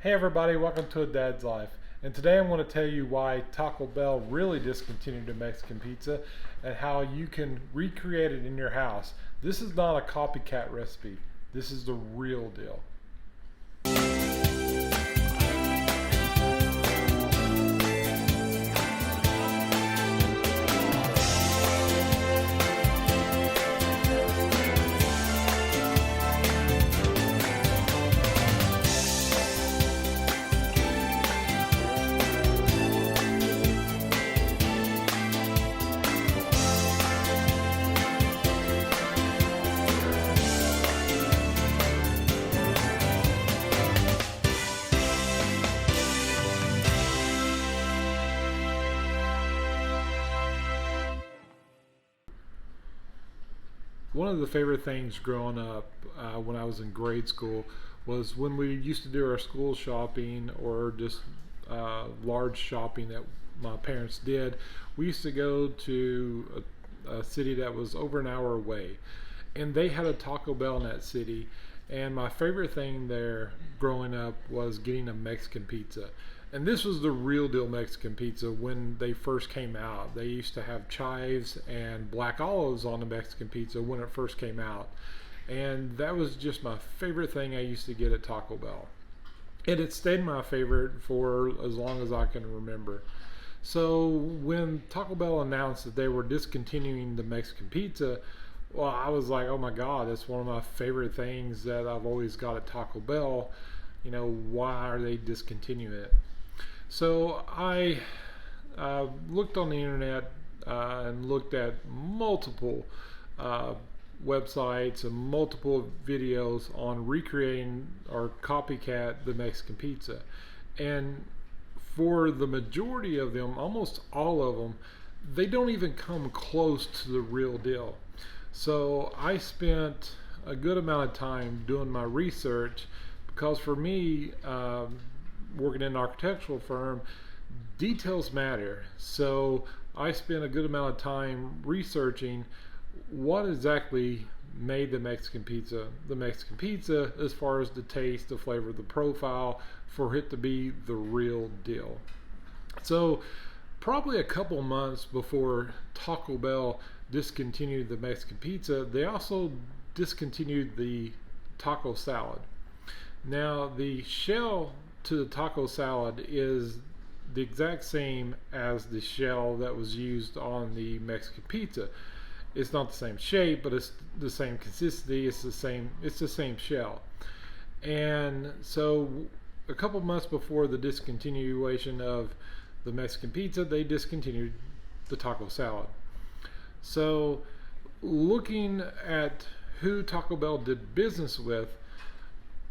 Hey everybody, welcome to A Dad's Life. And today I'm going to tell you why Taco Bell really discontinued the Mexican pizza and how you can recreate it in your house. This is not a copycat recipe. This is the real deal. One of the favorite things growing up when I was in grade school was when we used to do our school shopping or just large shopping that my parents did. We used to go to a city that was over an hour away, and they had a Taco Bell in that city. And my favorite thing there growing up was getting a Mexican pizza. And this was the real deal Mexican pizza when they first came out. They used to have chives and black olives on the Mexican pizza when it first came out. And that was just my favorite thing I used to get at Taco Bell. And it stayed my favorite for as long as I can remember. So when Taco Bell announced that they were discontinuing the Mexican pizza, well, I was like, oh my God, that's one of my favorite things that I've always got at Taco Bell. You know, why are they discontinuing it? So I looked on the internet and looked at multiple websites and multiple videos on recreating or copycat the Mexican pizza. And for the majority of them, almost all of them, they don't even come close to the real deal. So I spent a good amount of time doing my research because for me, working in an architectural firm, details matter. So I spent a good amount of time researching what exactly made the Mexican pizza as far as the taste, the flavor, the profile, for it to be the real deal. So probably a couple months before Taco Bell discontinued the Mexican pizza, they also discontinued the taco salad. Now the shell to the taco salad is the exact same as the shell that was used on the Mexican pizza. It's not the same shape, but it's the same consistency. It's the same shell. And so a couple months before the discontinuation of the Mexican pizza, they discontinued the taco salad. So looking at who Taco Bell did business with,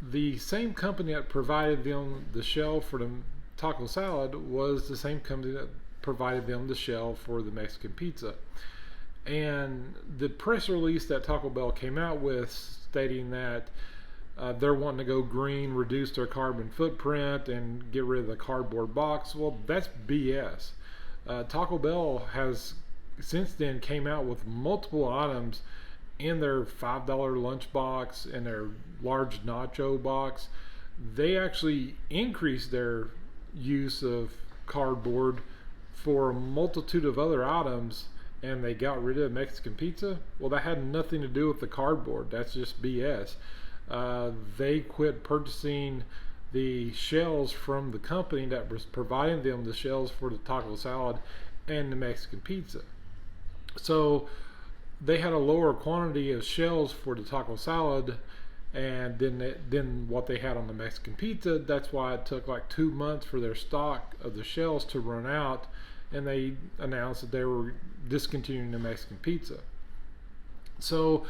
the same company that provided them the shell for the taco salad was the same company that provided them the shell for the Mexican pizza. And the press release that Taco Bell came out with stating that they're wanting to go green, reduce their carbon footprint, and get rid of the cardboard box. Well, that's BS. Taco Bell has since then came out with multiple items in their $5 lunch box and their large nacho box. They actually increased their use of cardboard for a multitude of other items, and they got rid of Mexican pizza. Well, that had nothing to do with the cardboard. That's just BS. They quit purchasing the shells from the company that was providing them the shells for the taco salad and the Mexican pizza. So they had a lower quantity of shells for the taco salad and then what they had on the Mexican pizza. That's why it took like 2 months for their stock of the shells to run out, and they announced that they were discontinuing the Mexican pizza. So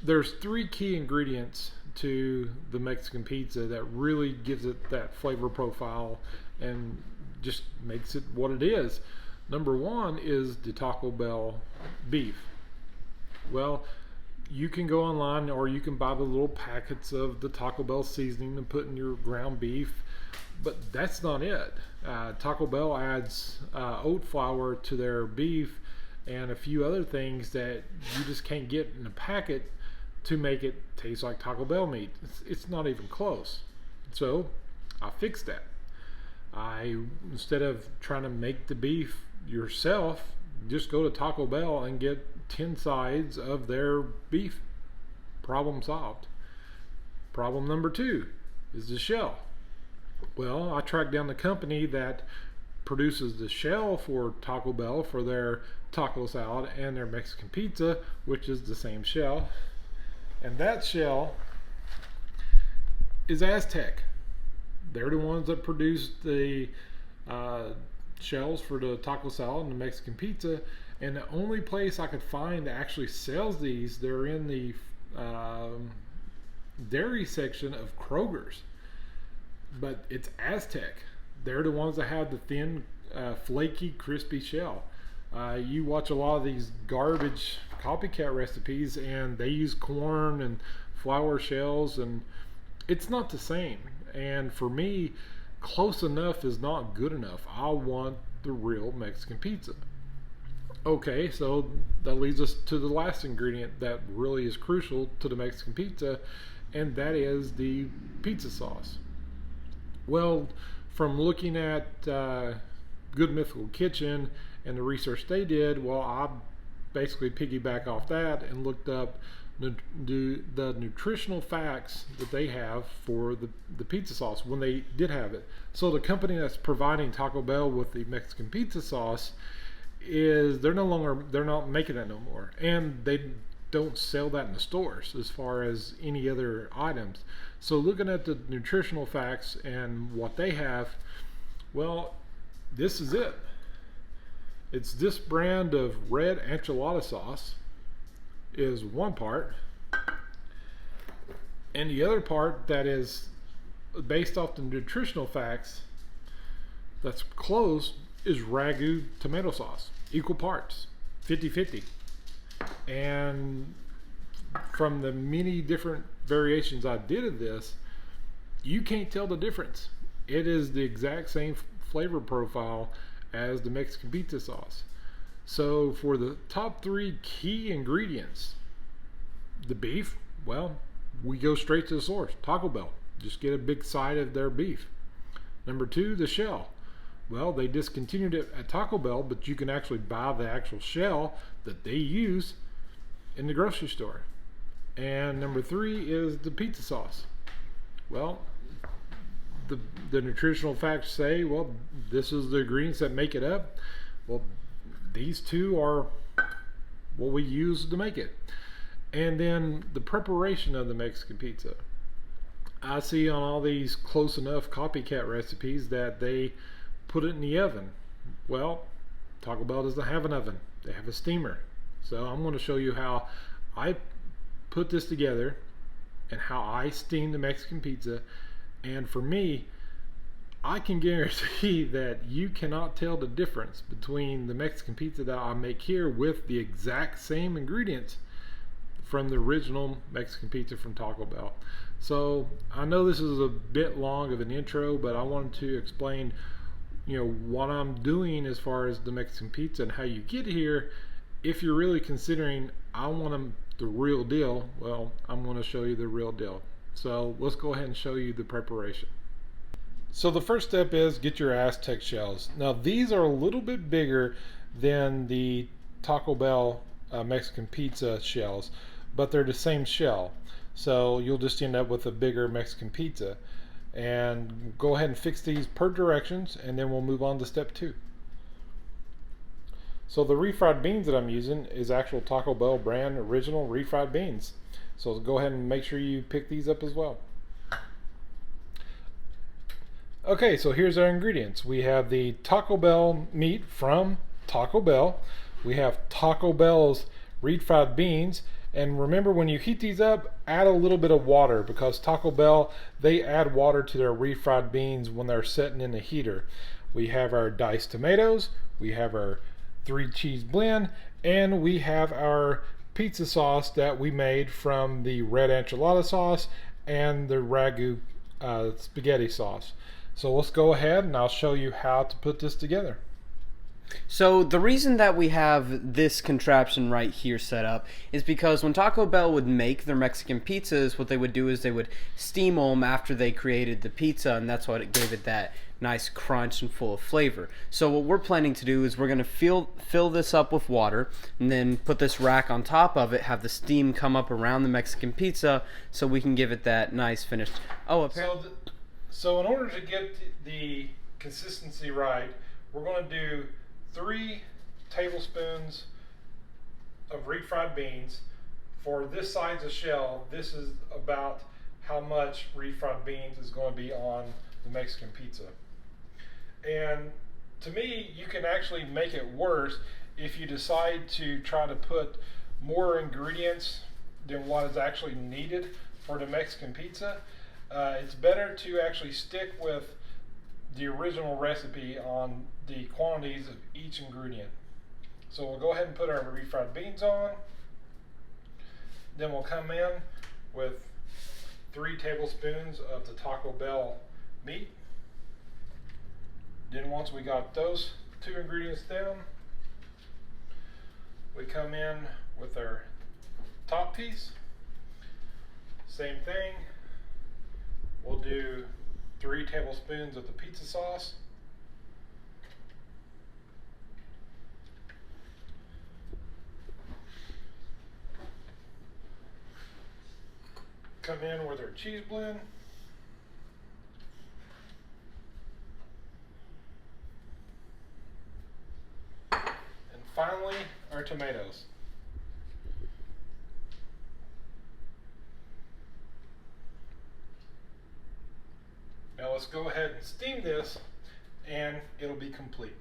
there's 3 key ingredients to the Mexican pizza that really gives it that flavor profile and just makes it what it is. Number 1 is the Taco Bell beef. Well, you can go online or you can buy the little packets of the Taco Bell seasoning and put in your ground beef, but that's not it. Taco Bell adds oat flour to their beef and a few other things that you just can't get in a packet to make it taste like Taco Bell meat. It's not even close. So I fixed that. Instead of trying to make the beef yourself, just go to Taco Bell and get 10 sides of their beef. Problem solved. Problem number 2 is the shell. Well, I tracked down the company that produces the shell for Taco Bell for their taco salad and their Mexican pizza, which is the same shell. And that shell is Aztec. They're the ones that produce the shells for the taco salad and the Mexican pizza. And the only place I could find that actually sells these, they're in the dairy section of Kroger's. But it's Aztec. They're the ones that have the thin, flaky, crispy shell. You watch a lot of these garbage copycat recipes and they use corn and flour shells, and it's not the same. And for me, close enough is not good enough. I want the real Mexican pizza. Okay, so that leads us to the last ingredient that really is crucial to the Mexican pizza, and that is the pizza sauce. Well, from looking at Good Mythical Kitchen and the research they did, well, I basically piggyback off that and looked up the nutritional facts that they have for the pizza sauce when they did have it. So the company that's providing Taco Bell with the Mexican pizza sauce they're not making that no more, and they don't sell that in the stores as far as any other items. So looking at the nutritional facts and what they have, well, this is it. It's this brand of red enchilada sauce is one part, and the other part that is based off the nutritional facts that's close is Ragu tomato sauce, equal parts, 50-50. And from the many different variations I did of this, you can't tell the difference. It is the exact same flavor profile as the Mexican pizza sauce. So for the top 3 key ingredients, the beef, well, we go straight to the source, Taco Bell. Just get a big side of their beef. Number 2, the shell. Well, they discontinued it at Taco Bell, but you can actually buy the actual shell that they use in the grocery store. And number 3 is the pizza sauce. Well, the nutritional facts say, well, this is the ingredients that make it up. Well, these 2 are what we use to make it. And then the preparation of the Mexican pizza. I see on all these close enough copycat recipes that they put it in the oven. Well, Taco Bell doesn't have an oven. They have a steamer. So I'm going to show you how I put this together and how I steam the Mexican pizza. And for me, I can guarantee that you cannot tell the difference between the Mexican pizza that I make here with the exact same ingredients from the original Mexican pizza from Taco Bell. So I know this is a bit long of an intro, but I wanted to explain what I'm doing as far as the Mexican pizza and how you get here. If you're really considering I want the real deal, well, I'm going to show you the real deal. So let's go ahead and show you the preparation. So the first step is get your Aztec shells. Now these are a little bit bigger than the Taco Bell Mexican pizza shells, but they're the same shell. So you'll just end up with a bigger Mexican pizza. And go ahead and fix these per directions, and then we'll move on to step 2. So the refried beans that I'm using is actual Taco Bell brand original refried beans. So go ahead and make sure you pick these up as well. Okay, so here's our ingredients. We have the Taco Bell meat from Taco Bell. We have Taco Bell's refried beans. And remember, when you heat these up, add a little bit of water, because Taco Bell, they add water to their refried beans when they're setting in the heater. We have our diced tomatoes, we have our 3 cheese blend, and we have our pizza sauce that we made from the red enchilada sauce and the Ragu spaghetti sauce. So let's go ahead and I'll show you how to put this together. So the reason that we have this contraption right here set up is because when Taco Bell would make their Mexican pizzas, what they would do is they would steam them after they created the pizza, and that's what it gave it that nice crunch and full of flavor. So what we're planning to do is we're going to fill this up with water and then put this rack on top of it, have the steam come up around the Mexican pizza so we can give it that nice finished. Oh, apparently. So in order to get the consistency right, we're going to do 3 tablespoons of refried beans. For this size of shell, this is about how much refried beans is going to be on the Mexican pizza. And to me, you can actually make it worse if you decide to try to put more ingredients than what is actually needed for the Mexican pizza. It's better to actually stick with the original recipe on the quantities of each ingredient. So we'll go ahead and put our refried beans on. Then we'll come in with 3 tablespoons of the Taco Bell meat. Then once we got those 2 ingredients down, we come in with our top piece. Same thing. We'll do 3 tablespoons of the pizza sauce. Come in with our cheese blend. And finally, our tomatoes. Now let's go ahead and steam this, and it'll be complete.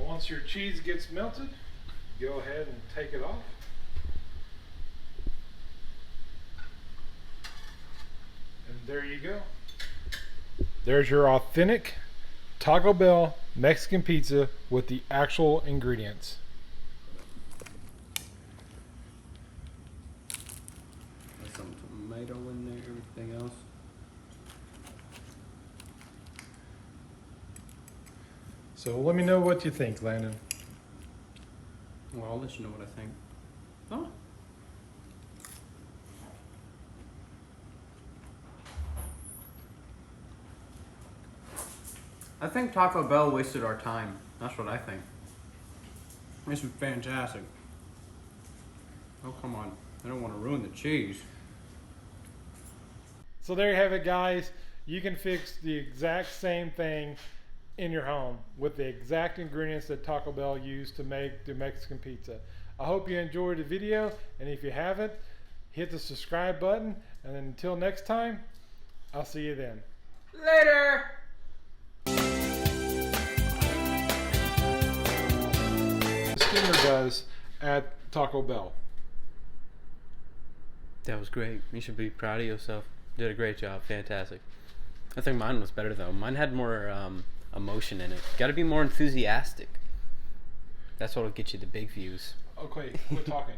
Once your cheese gets melted, go ahead and take it off. And there you go. There's your authentic Taco Bell Mexican pizza with the actual ingredients. There's some tomato in there, everything else. So let me know what you think, Landon. Well, I'll let you know what I think. Oh. I think Taco Bell wasted our time. That's what I think. This is fantastic. Oh, come on. I don't want to ruin the cheese. So there you have it, guys. You can fix the exact same thing in your home with the exact ingredients that Taco Bell used to make the Mexican pizza. I hope you enjoyed the video, and if you haven't, hit the subscribe button, and until next time, I'll see you then. Later! Steamer does at Taco Bell. That was great. You should be proud of yourself. You did a great job. Fantastic. I think mine was better though. Mine had more emotion in it. Got to be more enthusiastic. That's what'll get you the big views. Okay, quit talking.